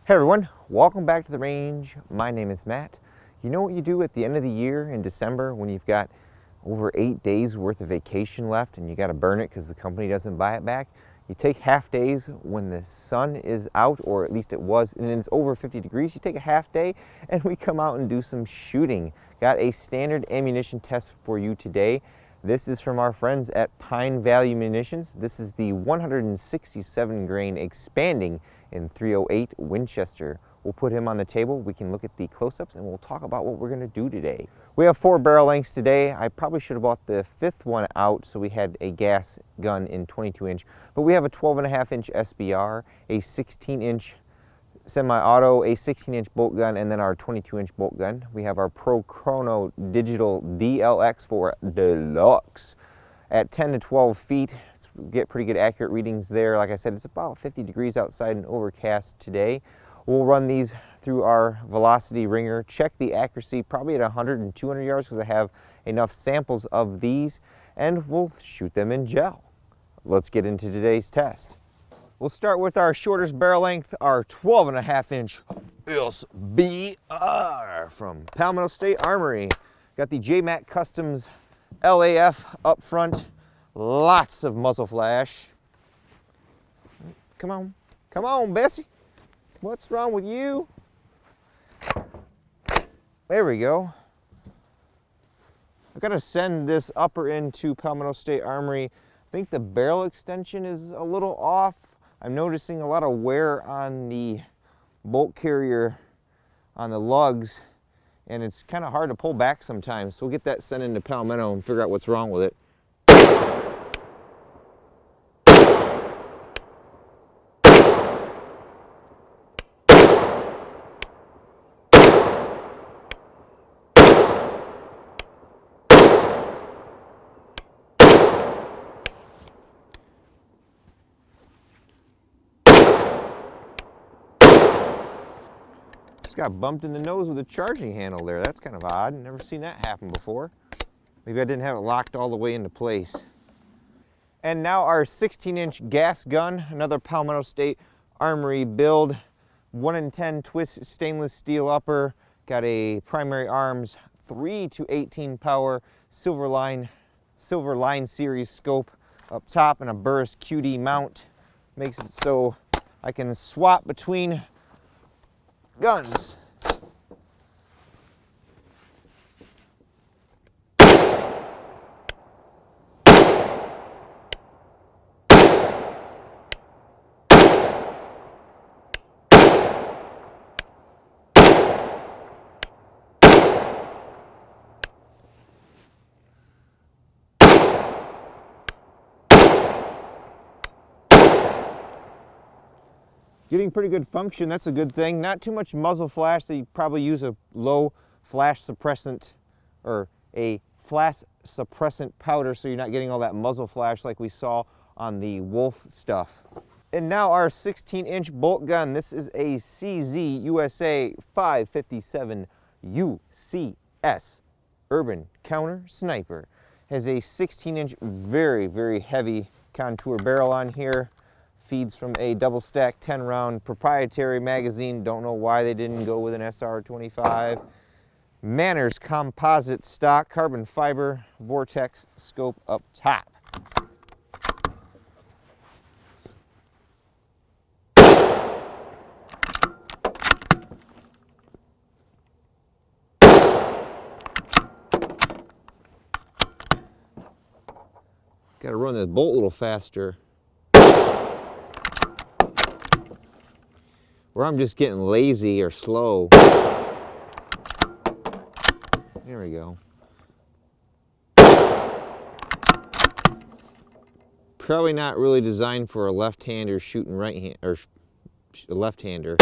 Hey everyone, welcome back to the range. My name is Matt. You know what you do at the end of the year in December when you've got over 8 days worth of vacation left and you got to burn it because the company doesn't buy it back? You take half days when the sun is out, or at least it was, and it's over 50 degrees. You take a half day and we come out and do some shooting. Got a standard ammunition test for you today. This is from our friends at Pine Valley Munitions. This is the 167 grain expanding in .308 Winchester. We'll put him on the table. We can look at the close-ups and we'll talk about what we're gonna do today. We have 4 barrel lengths today. I probably should have bought the 5th one out so we had a gas gun in 22 inch, but we have a 12.5 inch SBR, a 16 inch semi-auto, a 16-inch bolt gun, and then our 22-inch bolt gun. We have our Pro Chrono Digital DLX for Deluxe at 10 to 12 feet. Get pretty good accurate readings there. Like I said, it's about 50 degrees outside and overcast today. We'll run these through our velocity ringer, check the accuracy probably at 100 and 200 yards because I have enough samples of these, and we'll shoot them in gel. Let's get into today's test. We'll start with our shortest barrel length, our 12.5 inch SBR from Palmetto State Armory. Got the JMac Customs LAF up front, lots of muzzle flash. Come on, Bessie. What's wrong with you? There we go. I've got to send this upper end to Palmetto State Armory. I think the barrel extension is a little off. I'm noticing a lot of wear on the bolt carrier on the lugs, and it's kind of hard to pull back sometimes. So we'll get that sent into Palmetto and figure out what's wrong with it. Got bumped in the nose with a charging handle there. That's kind of odd. Never seen that happen before. Maybe I didn't have it locked all the way into place. And now our 16-inch gas gun, another Palmetto State Armory build, 1 in 10 twist stainless steel upper. Got a primary arms 3 to 18 power silver line series scope up top and a Burris QD mount. Makes it so I can swap between guns. Getting pretty good function, that's a good thing. Not too much muzzle flash, so you probably use a low flash suppressant or a flash suppressant powder so you're not getting all that muzzle flash like we saw on the Wolf stuff. And now our 16-inch bolt gun. This is a CZ USA 557 UCS Urban Counter Sniper. Has a 16-inch very, very heavy contour barrel on here. Feeds from a double stack 10 round proprietary magazine. Don't know why they didn't go with an SR25. Manners composite stock, carbon fiber, vortex scope up top. Got to run this bolt a little faster, or I'm just getting lazy or slow. There we go. Probably not really designed for a left-hander shooting right hand or a left-hander.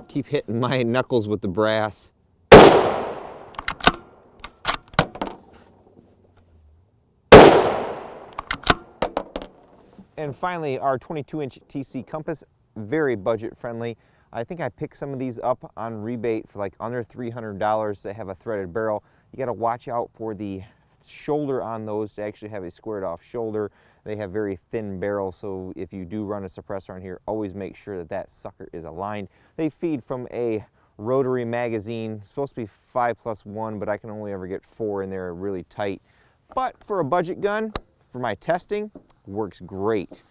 Keep hitting my knuckles with the brass. And finally, our 22-inch TC compass, very budget friendly. I think I picked some of these up on rebate for like under $300. They have a threaded barrel. You got to watch out for the shoulder on those to actually have a squared off shoulder. They have very thin barrels, so if you do run a suppressor on here, always make sure that that sucker is aligned. They feed from a rotary magazine. It's supposed to be 5+1, but I can only ever get 4 in there really tight. But for a budget gun, for my testing, works great.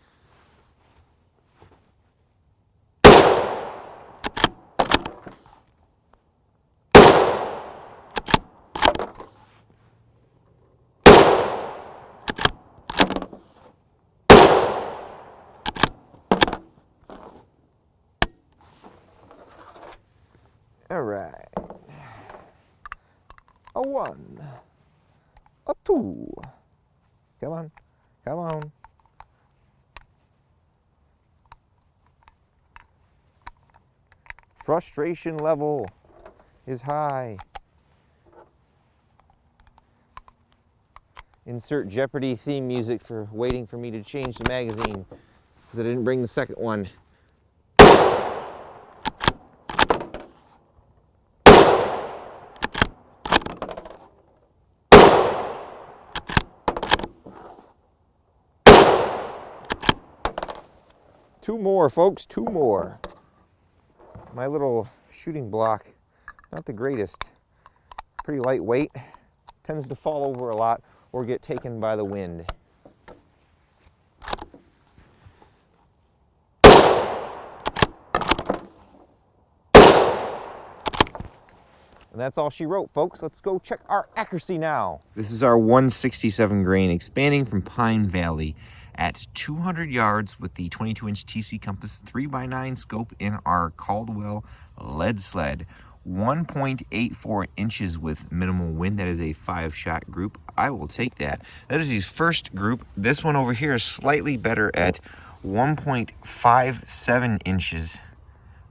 All right, a 1, a 2, come on, come on. Frustration level is high. Insert Jeopardy theme music for waiting for me to change the magazine because I didn't bring the second one. Two more, folks, 2 more. My little shooting block, not the greatest. Pretty lightweight, tends to fall over a lot or get taken by the wind. And that's all she wrote, folks. Let's go check our accuracy now. This is our 167 grain expanding from Pine Valley at 200 yards with the 22-inch TC Compass 3x9 scope in our Caldwell lead sled. 1.84 inches with minimal wind. That is a 5-shot group. I will take that. That is his first group. This one over here is slightly better at 1.57 inches.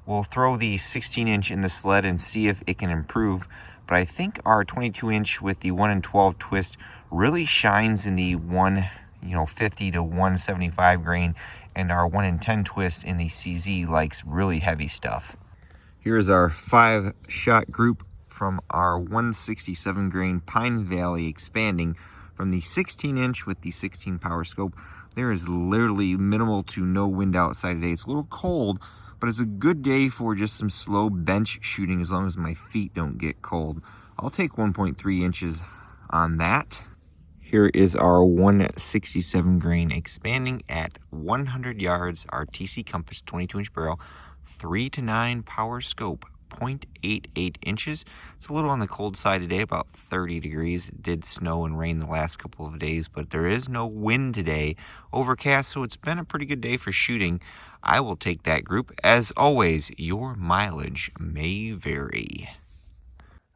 We'll throw the 16-inch in the sled and see if it can improve. But I think our 22-inch with the 1 in 12 twist really shines in the 150 to 175 grain, and our 1 in 10 twist in the CZ likes really heavy stuff. Here's our 5-shot group from our 167 grain Pine Valley expanding from the 16-inch with the 16 power scope. There is literally minimal to no wind outside today. It's a little cold, but it's a good day for just some slow bench shooting as long as my feet don't get cold. I'll take 1.3 inches on that. Here is our 167 grain expanding at 100 yards, our TC Compass 22-inch barrel, 3 to 9 power scope, 0.88 inches. It's a little on the cold side today, about 30 degrees. It did snow and rain the last couple of days, but there is no wind today. Overcast, so it's been a pretty good day for shooting. I will take that group. As always, your mileage may vary.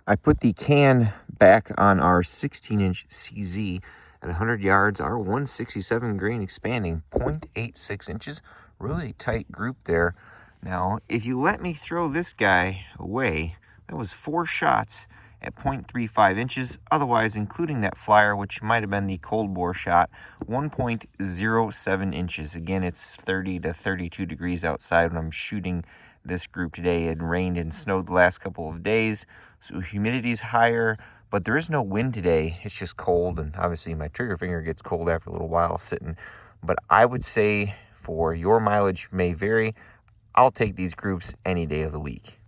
I put the can back on our 16-inch CZ at 100 yards, our 167 grain expanding, 0.86 inches. Really tight group there. Now, if you let me throw this guy away, that was 4 shots at 0.35 inches. Otherwise, including that flyer, which might have been the cold bore shot, 1.07 inches. Again, it's 30 to 32 degrees outside when I'm shooting this group today. It rained and snowed the last couple of days, so humidity's higher, but there is no wind today. It's just cold, and obviously my trigger finger gets cold after a little while sitting. But I would say for your mileage may vary, I'll take these groups any day of the week.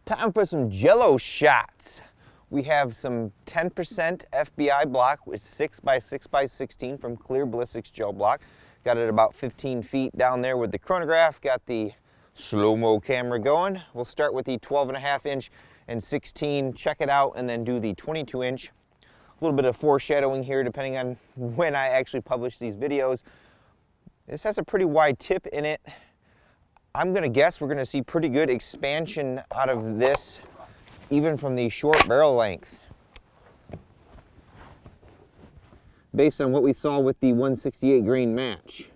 Time for some Jello shots. We have some 10% FBI block with 6x6x16 from Clear Ballistics Gel Block. Got it about 15 feet down there with the chronograph. Got the slow-mo camera going. We'll start with the 12.5 inch and 16. Check it out and then do the 22 inch. A little bit of foreshadowing here depending on when I actually publish these videos. This has a pretty wide tip in it. I'm going to guess we're going to see pretty good expansion out of this, even from the short barrel length, based on what we saw with the 168 grain match.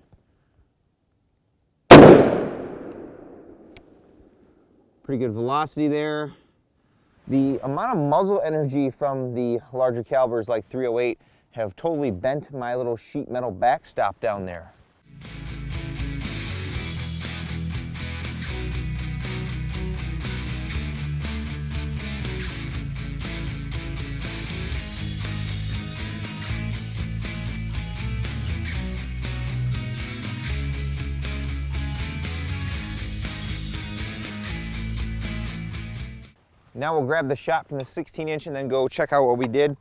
Pretty good velocity there. The amount of muzzle energy from the larger calibers like 308 have totally bent my little sheet metal backstop down there. Now we'll grab the shot from the 16-inch and then go check out what we did.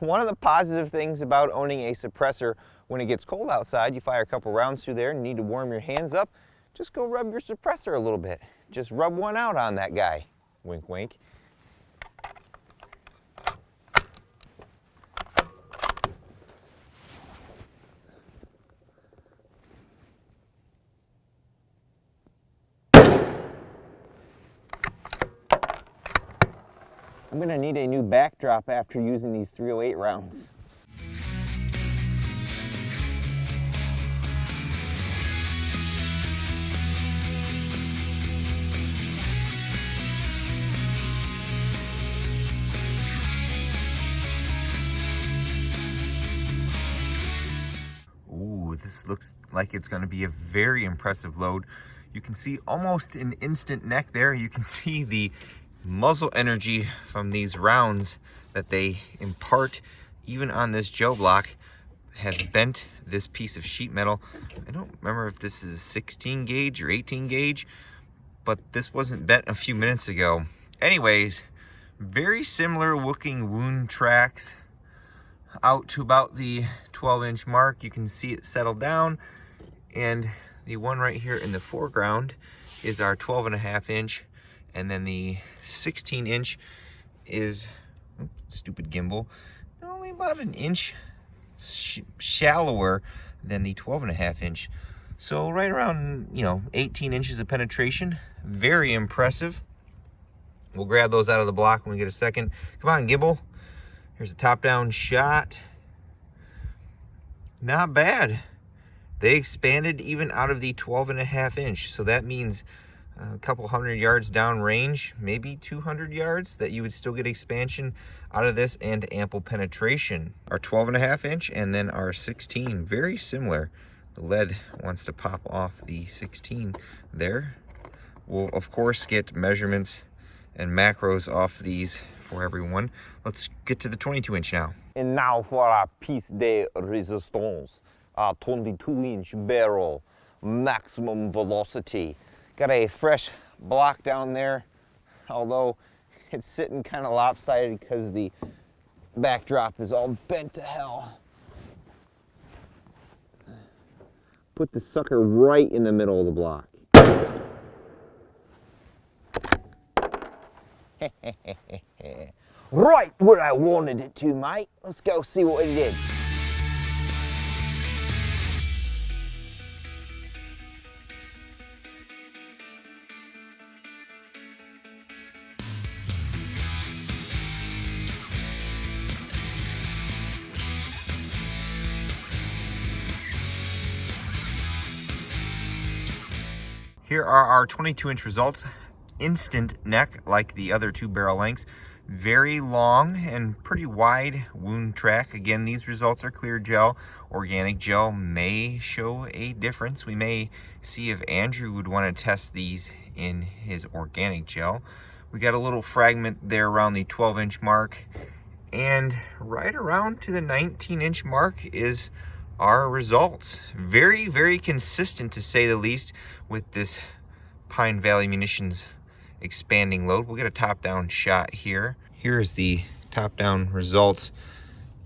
One of the positive things about owning a suppressor, when it gets cold outside, you fire a couple rounds through there and you need to warm your hands up, just go rub your suppressor a little bit. Just rub one out on that guy. Wink, wink. I'm gonna need a new backdrop after using these 308 rounds. Ooh, this looks like it's gonna be a very impressive load. You can see almost an instant neck there. You can see the muzzle energy from these rounds that they impart even on this gel block has bent this piece of sheet metal. I don't remember if this is 16 gauge or 18 gauge, but this wasn't bent a few minutes ago. Anyways, very similar looking wound tracks out to about the 12-inch mark. You can see it settle down, and the one right here in the foreground is our 12.5-inch. And then the 16-inch is, stupid gimbal, only about an inch shallower than the 12.5-inch. So right around, 18 inches of penetration. Very impressive. We'll grab those out of the block when we get a second. Come on, gimbal. Here's a top-down shot. Not bad. They expanded even out of the 12.5-inch. So that means a couple hundred yards down range, maybe 200 yards, that you would still get expansion out of this and ample penetration. Our 12.5-inch and then our 16, very similar. The lead wants to pop off the 16 there. We'll of course get measurements and macros off these for everyone. Let's get to the 22-inch now. And now for our piece de resistance, our 22-inch barrel, maximum velocity. Got a fresh block down there, although it's sitting kind of lopsided because the backdrop is all bent to hell. Put the sucker right in the middle of the block. Right where I wanted it to, mate. Let's go see what we did. Here are our 22-inch results. Instant neck like the other two barrel lengths. Very long and pretty wide wound track. Again, these results are clear gel. Organic gel may show a difference. We may see if Andrew would want to test these in his organic gel. We got a little fragment there around the 12-inch mark. And right around to the 19-inch mark is our results. Very, very consistent, to say the least, with this Pine Valley Munitions expanding load. We'll get a top-down shot here. Here's the top-down results.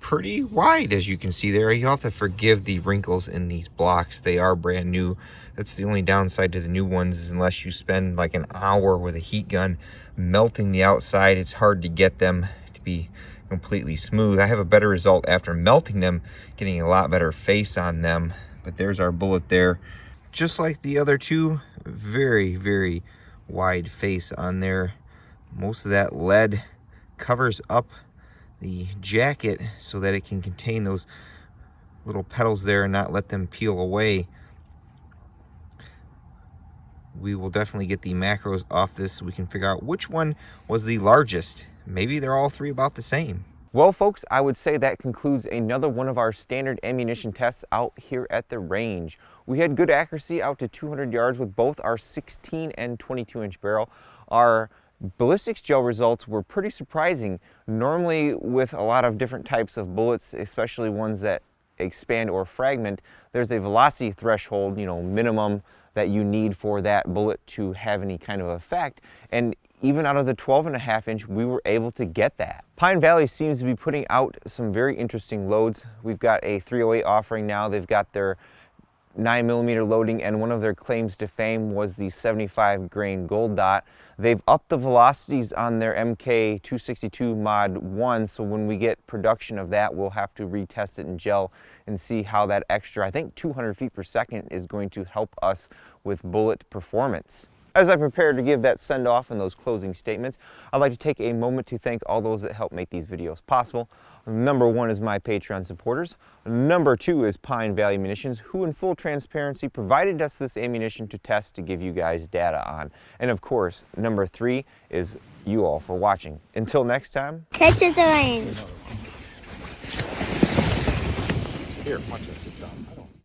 Pretty wide, as you can see there. You'll have to forgive the wrinkles in these blocks. They are brand new. That's the only downside to the new ones, is unless you spend like an hour with a heat gun melting the outside, it's hard to get them to be completely smooth. I have a better result after melting them, getting a lot better face on them. But there's our bullet there. Just like the other two, very, very wide face on there. Most of that lead covers up the jacket so that it can contain those little petals there and not let them peel away. We will definitely get the macros off this so we can figure out which one was the largest. Maybe they're all three about the same. Well, folks, I would say that concludes another one of our standard ammunition tests out here at the range. We had good accuracy out to 200 yards with both our 16 and 22-inch barrel. Our ballistics gel results were pretty surprising. Normally, with a lot of different types of bullets, especially ones that expand or fragment, there's a velocity threshold, minimum that you need for that bullet to have any kind of effect. And even out of the 12.5 inch, we were able to get that. Pine Valley seems to be putting out some very interesting loads. We've got a 308 offering now. They've got their 9mm loading, and one of their claims to fame was the 75 grain gold dot. They've upped the velocities on their MK 262 Mod 1, so when we get production of that, we'll have to retest it in gel and see how that extra, I think 200 feet per second, is going to help us with bullet performance. As I prepare to give that send off and those closing statements, I'd like to take a moment to thank all those that help make these videos possible. Number one is my Patreon supporters. Number two is Pine Valley Munitions, who in full transparency provided us this ammunition to test to give you guys data on. And of course, number three is you all for watching. Until next time. Catch the range. Here, watch this stuff. I don't.